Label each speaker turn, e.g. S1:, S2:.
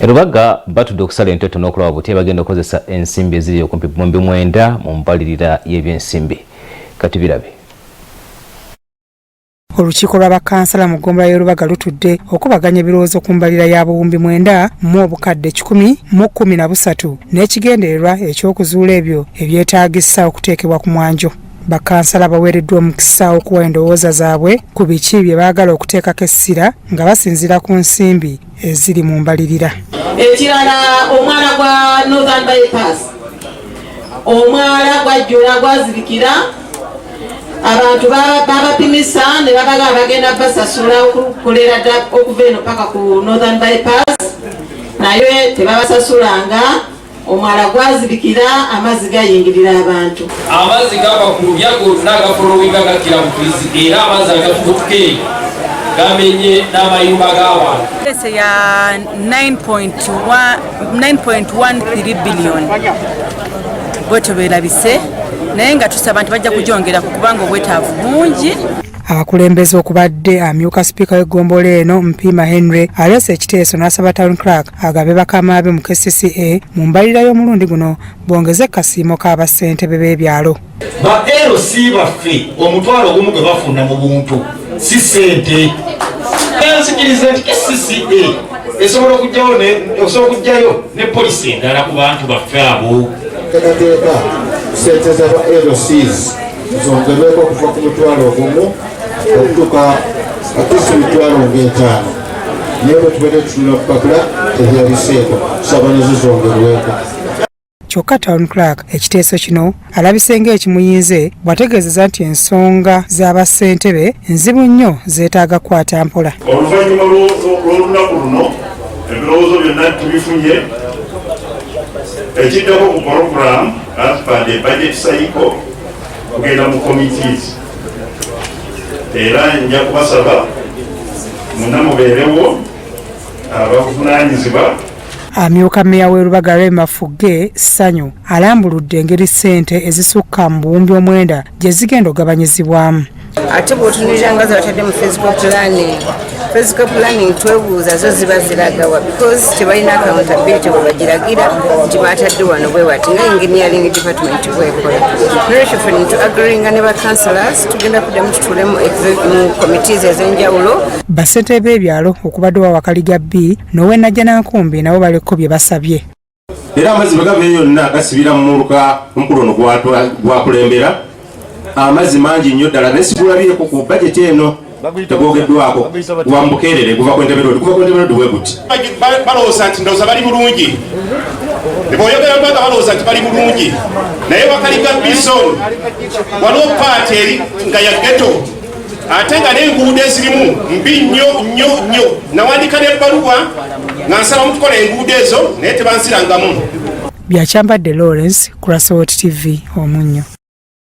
S1: Erubaga batudde okusala entoto n'okulaba buti bagenda okukozesa ensimbi eziri okumpi bombi mwenda mu mbalirira y'ebyensimbi. Kati birabe.
S2: Olukiiko lwa bakkansala mu ggombolola y'Erubaga lutudde okubaganya ebirowoozo ku mbalirira ya buwumbi 9 mu obukadde 113 n'ekigendererwa eky'okuzuula ebyo ebyetaagisa okuteekebwa ku mwanjo. Bakkansala baweereddwa omukisa okuwa endowooza zaabwe ku biki bye baagala okuteekako essira nga basinziira ku nsimbi eziri mu mbalirira.
S3: Ekirala omwala gwa Northern Bypass, omwala gwajjula gwazibikira abantu babapimisa ne babaga bagenda basasula okukolera okuva eno paka ku Northern Bypass naye tebabasasulanga. Omwala gwazibikira amazzi gayingirira abantu.
S4: Amazzi gava ku lubyago n'agafolowinga gakira mu tuizi era amazzi agafubutuke gamenye n'amayumba g'abantu.
S5: Ese ya 9.13 billion bwetyo beerabise naye nga tusaba nti bajja kugyongera kubanga obwetaavu bungi.
S2: Abakulembeze okubadde amyuka sipiika w'eggombolola eno Mpima Henry alese ekiteeso n'asaba Town Clerk agabe bakama be mu KCCA mu mbalirira y'omulundi guno bongeze kasiimo k'abassentebe b'ebyalo.
S6: Ba LC baffe omutwalo ogumu gwe bafuna mu buntu si ssente. Ensikiriza nti KCCA esobola okujjayo ne poliisi endala ku bantu baffe abo.
S7: Teekateeka ssente z'aba LCs zongerweko okuva ku mutwalo ogumu okutuuka atuusa emitwalo ng'etaano. Naye bwe tubeere tutunula ku papula tebyabiseeko, tusaba nazo zongerweko.
S2: Kyokka Town Clerk ekiteeso kino alabise ng'ekimuyinze bw'ategeezeza nti ensonga z'abassentebe nzibu nnyo zeetaaga kukwata mpola.
S8: Oluvannyuma lw'olunaku luno ebirowoozo byonna tubifunye. Ekiddako ku program as per the budget cycle kugenda mu committees era nja kubasaba muna mubeerewo abavunaanyizibwa.
S2: Amyuka mmeeya w'Erubaga Rema Fugge Ssanyu alambuludde engeri ssente ezisukka mu buwumbi 9 gye zigenda ogabanyizibwamu.
S9: Ate bw'otunulira nga zabatadde mu physical planning twebuuza zo ziba ziragawa because tebalina accountability bwe bagiragira nti batadde wano bwe bati nga engineering department bwekola. Nolwekyo ffe tuagiringa ne bakkansalas tugenda kuddamu tutuule mu committees ez'enjawulo. Bassentebe b'ebyalo okubadde wa Wakaliga B n'ow'Ennajja Nankumbi nabo baliko bye basabye.
S10: Era amazzi bwe gava yonna gasibira mu muluka omukulu ono gwakulembera. Amazzi mangi nnyo ddala naye sigulabyeko ku bajeti eno tegwogeddwako gwa mubukeerere guva ku Entebbe Road bwe guti.
S8: Balowooza nti ndowooza bali bulungi ne bw'oyogera lwaga balowooza nti bali bulungi naye Wakaliga Bison waliwo paati eri nga ya ghetto ate nga n'enguudo ezirimu mbi nnyo. Nawandika n'ebbaluwa nga nsaba mutukola enguudo ezo naye tebansirangamu.
S2: Byakyambadde Lawrence ku Crossroads TV Omunnyo.